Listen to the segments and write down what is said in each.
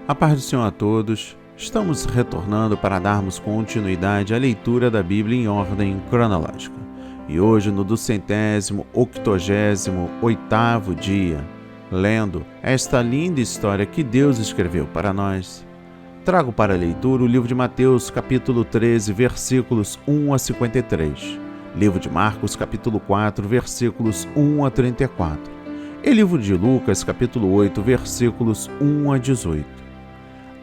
A paz do Senhor a todos. Estamos retornando para darmos continuidade à leitura da Bíblia em ordem cronológica. E hoje, no 288º dia, lendo esta linda história que Deus escreveu para nós, trago para a leitura o livro de Mateus, capítulo 13, versículos 1 a 53, livro de Marcos, capítulo 4, versículos 1 a 34, e livro de Lucas, capítulo 8, versículos 1 a 18.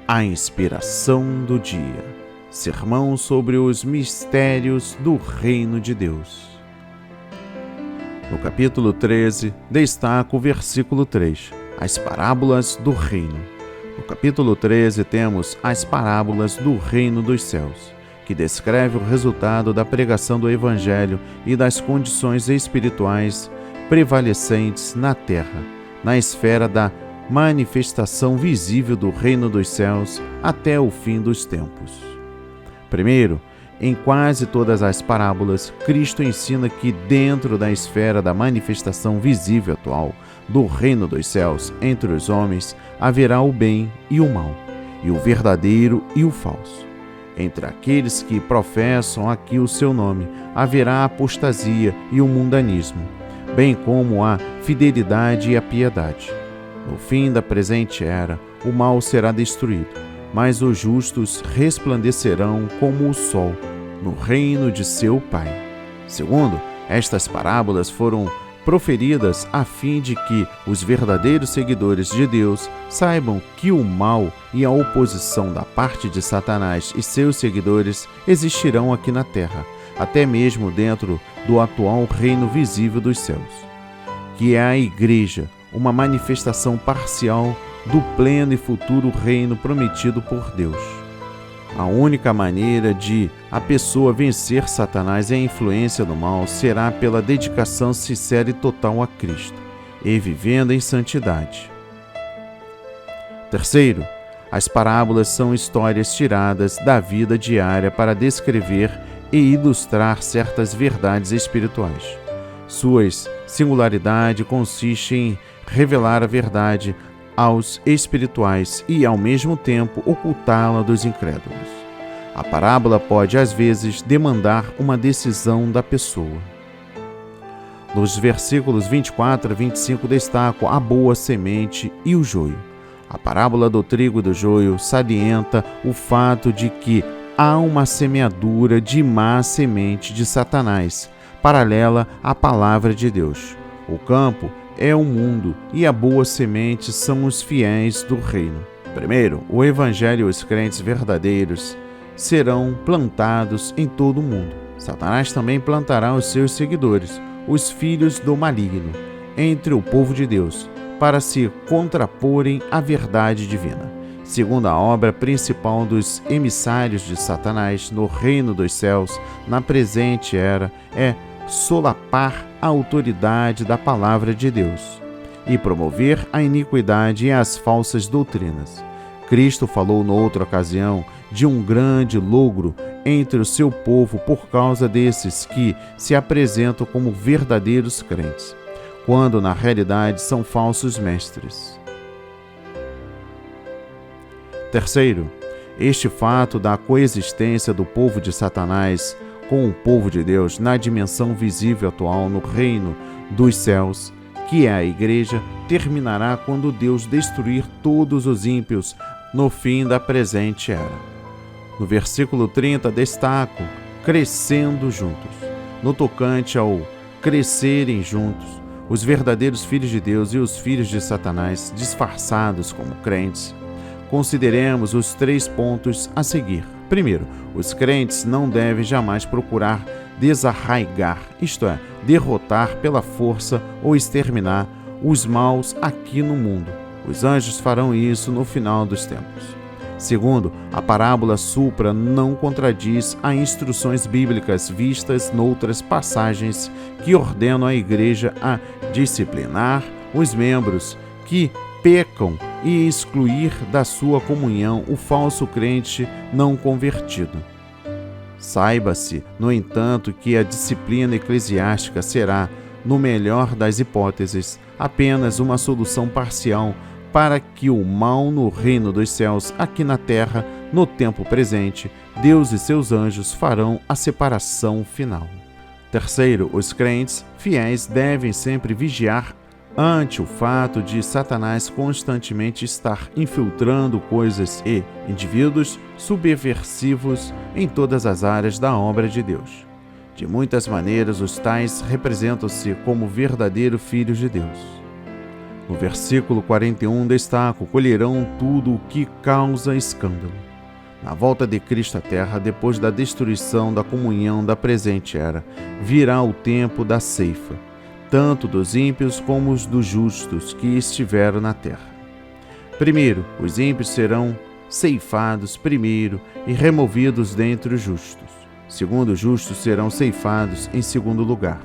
A inspiração do dia. Sermão sobre os mistérios do Reino de Deus. No capítulo 13, destaca o versículo 3, as parábolas do reino. No capítulo 13, temos as parábolas do reino dos céus, que descreve o resultado da pregação do Evangelho e das condições espirituais prevalecentes na terra, na esfera da manifestação visível do reino dos céus até o fim dos tempos. Primeiro, em quase todas as parábolas, Cristo ensina que dentro da esfera da manifestação visível atual do reino dos céus entre os homens haverá o bem e o mal, e o verdadeiro e o falso. Entre aqueles que professam aqui o seu nome haverá a apostasia e o mundanismo, bem como a fidelidade e a piedade. No fim da presente era, o mal será destruído, mas os justos resplandecerão como o sol no reino de seu Pai. Segundo, estas parábolas foram proferidas a fim de que os verdadeiros seguidores de Deus saibam que o mal e a oposição da parte de Satanás e seus seguidores existirão aqui na terra, até mesmo dentro do atual reino visível dos céus, que é a Igreja, uma manifestação parcial do pleno e futuro reino prometido por Deus. A única maneira de a pessoa vencer Satanás e a influência do mal será pela dedicação sincera e total a Cristo, e vivendo em santidade. Terceiro, as parábolas são histórias tiradas da vida diária para descrever e ilustrar certas verdades espirituais. Sua singularidade consiste em revelar a verdade aos espirituais e, ao mesmo tempo, ocultá-la dos incrédulos. A parábola pode, às vezes, demandar uma decisão da pessoa. Nos versículos 24 a 25 destacam a boa semente e o joio. A parábola do trigo e do joio salienta o fato de que há uma semeadura de má semente de Satanás, paralela à palavra de Deus. O campo é o mundo e a boa semente são os fiéis do reino. Primeiro, o Evangelho e os crentes verdadeiros serão plantados em todo o mundo. Satanás também plantará os seus seguidores, os filhos do maligno, entre o povo de Deus, para se contraporem à verdade divina. Segundo a obra principal dos emissários de Satanás no reino dos céus, na presente era, é solapar a autoridade da palavra de Deus e promover a iniquidade e as falsas doutrinas. Cristo falou noutra ocasião de um grande logro entre o seu povo por causa desses que se apresentam como verdadeiros crentes, quando na realidade são falsos mestres. Terceiro, este fato da coexistência do povo de Satanás com o povo de Deus na dimensão visível atual no reino dos céus, que é a Igreja, terminará quando Deus destruir todos os ímpios no fim da presente era. No versículo 30 destaco crescendo juntos. No tocante ao crescerem juntos, os verdadeiros filhos de Deus e os filhos de Satanás, disfarçados como crentes, consideremos os 3 pontos a seguir. Primeiro, os crentes não devem jamais procurar desarraigar, isto é, derrotar pela força ou exterminar os maus aqui no mundo. Os anjos farão isso no final dos tempos. Segundo, a parábola supra não contradiz as instruções bíblicas vistas noutras passagens que ordenam a Igreja a disciplinar os membros que pecam e excluir da sua comunhão o falso crente não convertido. Saiba-se, no entanto, que a disciplina eclesiástica será, no melhor das hipóteses, apenas uma solução parcial para que o mal no reino dos céus, aqui na terra, no tempo presente, Deus e seus anjos farão a separação final. Terceiro, os crentes fiéis devem sempre vigiar ante o fato de Satanás constantemente estar infiltrando coisas e indivíduos subversivos em todas as áreas da obra de Deus. De muitas maneiras, os tais representam-se como verdadeiros filhos de Deus. No versículo 41 destaco: colherão tudo o que causa escândalo. Na volta de Cristo à terra, depois da destruição da comunhão da presente era, virá o tempo da ceifa, tanto dos ímpios como os dos justos que estiveram na terra. Primeiro, os ímpios serão ceifados primeiro e removidos dentre os justos. Segundo, os justos serão ceifados em segundo lugar.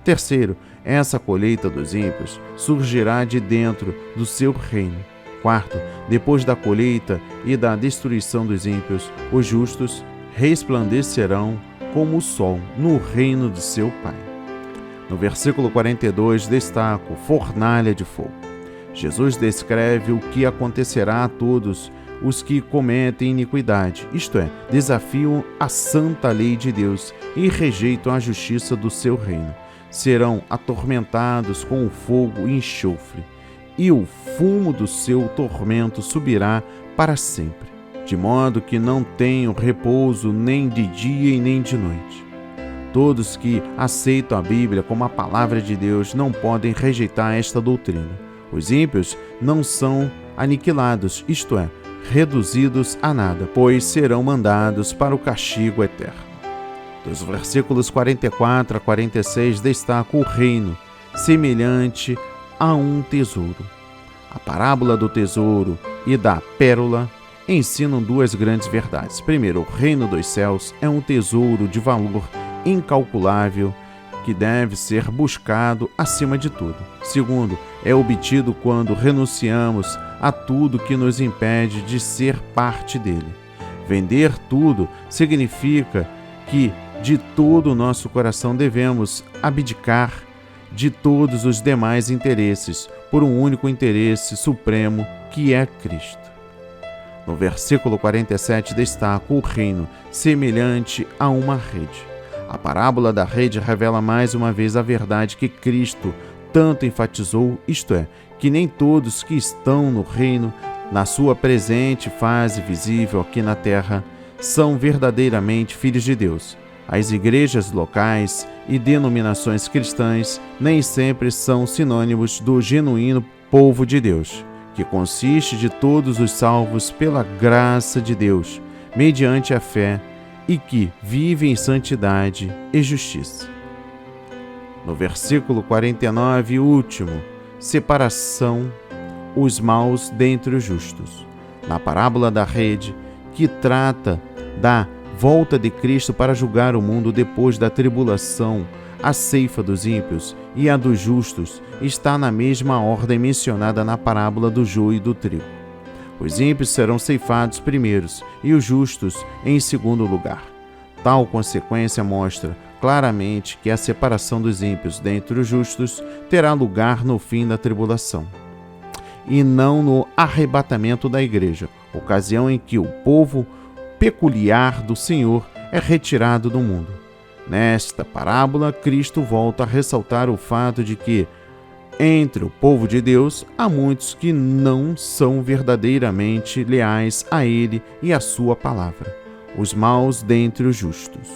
Terceiro, essa colheita dos ímpios surgirá de dentro do seu reino. Quarto, depois da colheita e da destruição dos ímpios, os justos resplandecerão como o sol no reino de seu Pai. No versículo 42, destaco fornalha de fogo. Jesus descreve o que acontecerá a todos os que cometem iniquidade, isto é, desafiam a santa lei de Deus e rejeitam a justiça do seu reino. Serão atormentados com o fogo e enxofre, e o fumo do seu tormento subirá para sempre, de modo que não tenham repouso nem de dia e nem de noite. Todos que aceitam a Bíblia como a palavra de Deus não podem rejeitar esta doutrina. Os ímpios não são aniquilados, isto é, reduzidos a nada, pois serão mandados para o castigo eterno. Dos versículos 44 a 46 destaca o reino, semelhante a um tesouro. A parábola do tesouro e da pérola ensinam duas grandes verdades. Primeiro, o reino dos céus é um tesouro de valor incalculável que deve ser buscado acima de tudo. Segundo, é obtido quando renunciamos a tudo que nos impede de ser parte dele. Vender tudo significa que de todo o nosso coração devemos abdicar de todos os demais interesses por um único interesse supremo, que é Cristo. No versículo 47 destaca o reino semelhante a uma rede. A parábola da rede revela mais uma vez a verdade que Cristo tanto enfatizou, isto é, que nem todos que estão no reino, na sua presente fase visível aqui na terra, são verdadeiramente filhos de Deus. As igrejas locais e denominações cristãs nem sempre são sinônimos do genuíno povo de Deus, que consiste de todos os salvos pela graça de Deus, mediante a fé, e que vive em santidade e justiça. No versículo 49, último, separação, os maus dentre os justos. Na parábola da rede, que trata da volta de Cristo para julgar o mundo depois da tribulação, a ceifa dos ímpios e a dos justos está na mesma ordem mencionada na parábola do joio e do trigo. Os ímpios serão ceifados primeiros e os justos em segundo lugar. Tal consequência mostra claramente que a separação dos ímpios dentre os justos terá lugar no fim da tribulação, e não no arrebatamento da igreja, ocasião em que o povo peculiar do Senhor é retirado do mundo. Nesta parábola, Cristo volta a ressaltar o fato de que, entre o povo de Deus, há muitos que não são verdadeiramente leais a Ele e à sua palavra, os maus dentre os justos.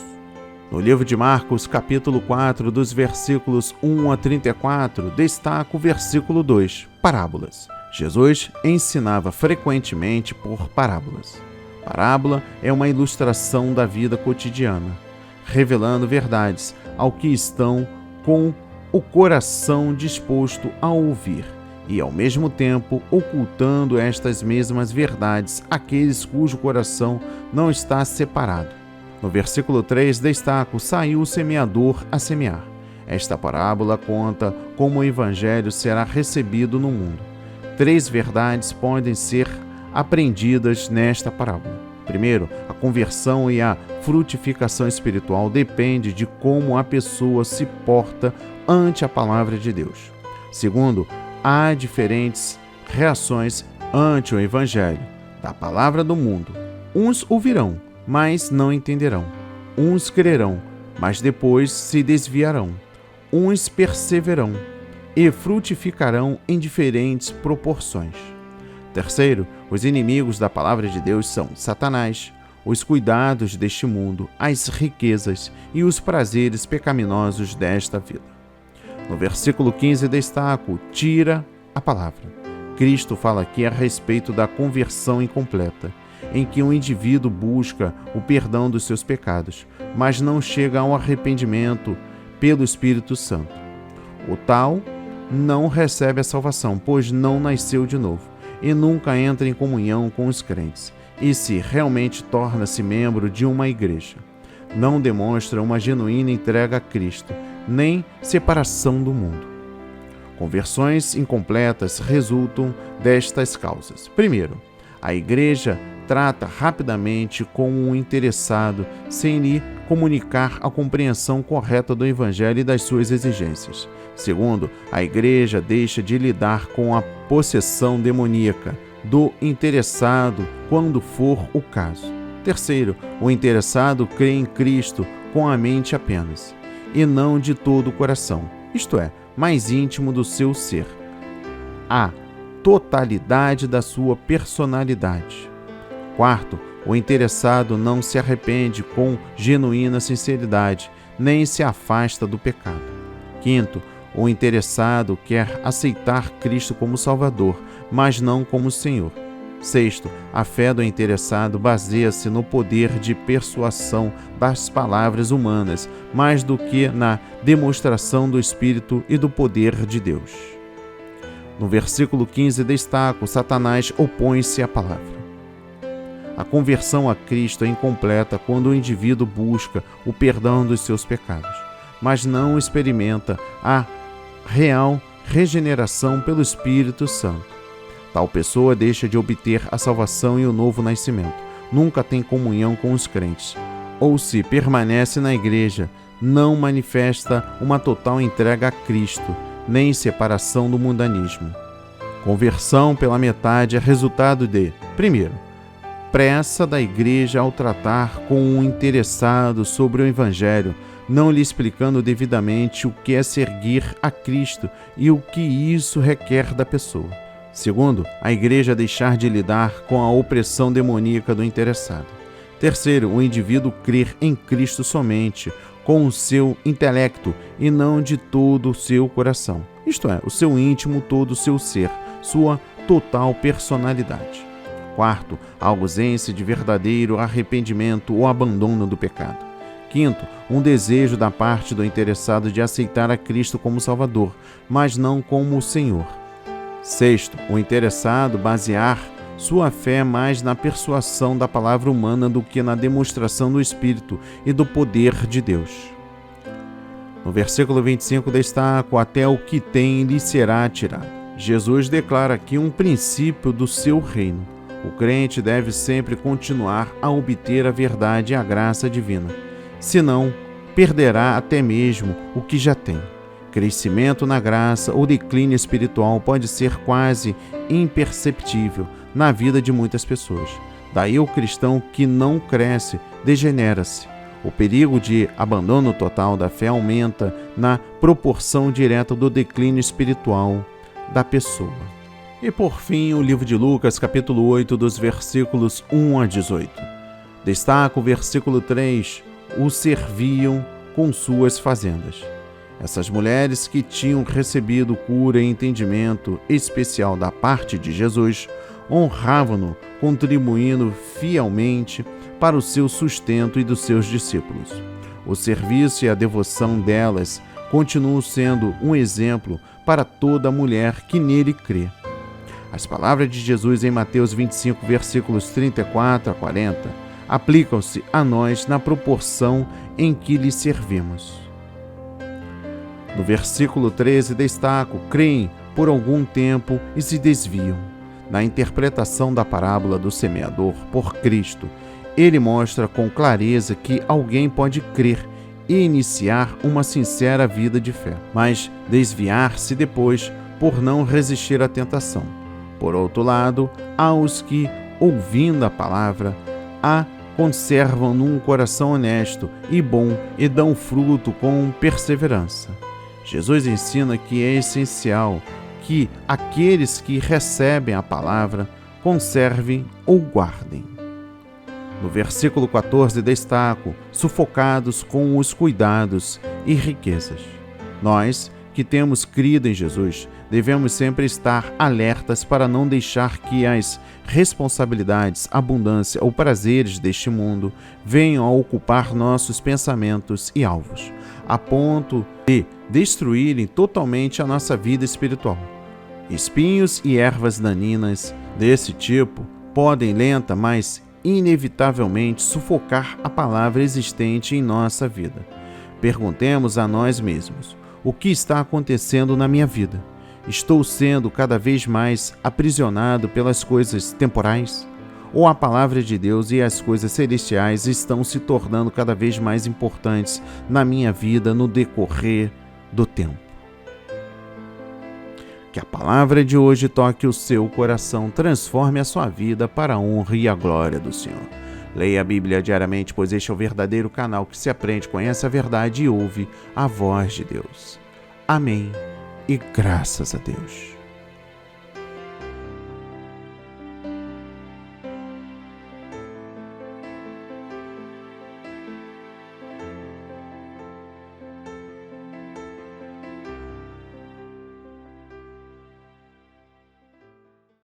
No livro de Marcos, capítulo 4, dos versículos 1 a 34, destaca o versículo 2, parábolas. Jesus ensinava frequentemente por parábolas. Parábola é uma ilustração da vida cotidiana, revelando verdades ao que estão com o coração disposto a ouvir e, ao mesmo tempo, ocultando estas mesmas verdades àqueles cujo coração não está separado. No versículo 3 destaca: saiu o semeador a semear. Esta parábola conta como o evangelho será recebido no mundo. 3 verdades podem ser aprendidas nesta parábola. Primeiro, a conversão e a frutificação espiritual depende de como a pessoa se porta ante a palavra de Deus. Segundo, há diferentes reações ante o Evangelho, da palavra do mundo. Uns ouvirão, mas não entenderão. Uns crerão, mas depois se desviarão. Uns perseverarão e frutificarão em diferentes proporções. Terceiro, os inimigos da palavra de Deus são Satanás, os cuidados deste mundo, as riquezas e os prazeres pecaminosos desta vida. No versículo 15 destaco: tira a palavra. Cristo fala aqui a respeito da conversão incompleta, em que um indivíduo busca o perdão dos seus pecados, mas não chega ao arrependimento pelo Espírito Santo. O tal não recebe a salvação, pois não nasceu de novo, e nunca entra em comunhão com os crentes, e se realmente torna-se membro de uma igreja. Não demonstra uma genuína entrega a Cristo, nem separação do mundo. Conversões incompletas resultam destas causas. Primeiro, a igreja trata rapidamente com o interessado sem lhe comunicar a compreensão correta do Evangelho e das suas exigências. Segundo, a igreja deixa de lidar com a possessão demoníaca do interessado quando for o caso. Terceiro, o interessado crê em Cristo com a mente apenas, e não de todo o coração, isto é, mais íntimo do seu ser, a totalidade da sua personalidade. Quarto, o interessado não se arrepende com genuína sinceridade, nem se afasta do pecado. Quinto, o interessado quer aceitar Cristo como Salvador, mas não como Senhor. Sexto, a fé do interessado baseia-se no poder de persuasão das palavras humanas, mais do que na demonstração do Espírito e do poder de Deus. No versículo 15 destaco: Satanás opõe-se à palavra. A conversão a Cristo é incompleta quando o indivíduo busca o perdão dos seus pecados, mas não experimenta a real regeneração pelo Espírito Santo. Tal pessoa deixa de obter a salvação e o novo nascimento, nunca tem comunhão com os crentes, ou se permanece na igreja, não manifesta uma total entrega a Cristo, nem separação do mundanismo. Conversão pela metade é resultado de, primeiro, pressa da igreja ao tratar com um interessado sobre o Evangelho, não lhe explicando devidamente o que é seguir a Cristo e o que isso requer da pessoa. Segundo, a igreja deixar de lidar com a opressão demoníaca do interessado. Terceiro, o indivíduo crer em Cristo somente com o seu intelecto e não de todo o seu coração, isto é, o seu íntimo, todo o seu ser, sua total personalidade. Quarto, a ausência de verdadeiro arrependimento ou abandono do pecado. Quinto, um desejo da parte do interessado de aceitar a Cristo como Salvador, mas não como o Senhor. Sexto, o interessado basear sua fé mais na persuasão da palavra humana do que na demonstração do Espírito e do poder de Deus. No versículo 25 destaco: até o que tem lhe será tirado. Jesus declara aqui um princípio do seu reino. O crente deve sempre continuar a obter a verdade e a graça divina, senão perderá até mesmo o que já tem. Crescimento na graça ou declínio espiritual pode ser quase imperceptível na vida de muitas pessoas. Daí o cristão que não cresce degenera-se. O perigo de abandono total da fé aumenta na proporção direta do declínio espiritual da pessoa. E por fim, o livro de Lucas, capítulo 8, dos versículos 1 a 18. Destaca o versículo 3: o serviam com suas fazendas. Essas mulheres que tinham recebido cura e entendimento especial da parte de Jesus, honravam-no, contribuindo fielmente para o seu sustento e dos seus discípulos. O serviço e a devoção delas continuam sendo um exemplo para toda mulher que nele crê. As palavras de Jesus em Mateus 25, versículos 34 a 40, aplicam-se a nós na proporção em que lhe servimos. No versículo 13 destaco: creem por algum tempo e se desviam. Na interpretação da parábola do semeador por Cristo, ele mostra com clareza que alguém pode crer e iniciar uma sincera vida de fé, mas desviar-se depois por não resistir à tentação. Por outro lado, há os que, ouvindo a palavra, a conservam num coração honesto e bom e dão fruto com perseverança. Jesus ensina que é essencial que aqueles que recebem a palavra conservem ou guardem. No versículo 14 destaco: sufocados com os cuidados e riquezas. Nós, que temos crido em Jesus, devemos sempre estar alertas para não deixar que as responsabilidades, abundância ou prazeres deste mundo venham a ocupar nossos pensamentos e alvos, a ponto de destruírem totalmente a nossa vida espiritual. Espinhos e ervas daninhas desse tipo podem lenta, mas inevitavelmente sufocar a palavra existente em nossa vida. Perguntemos a nós mesmos: o que está acontecendo na minha vida? Estou sendo cada vez mais aprisionado pelas coisas temporais? Ou a palavra de Deus e as coisas celestiais estão se tornando cada vez mais importantes na minha vida no decorrer do tempo? Que a palavra de hoje toque o seu coração, transforme a sua vida para a honra e a glória do Senhor. Leia a Bíblia diariamente, pois este é o verdadeiro canal que se aprende, conhece a verdade e ouve a voz de Deus. Amém e graças a Deus.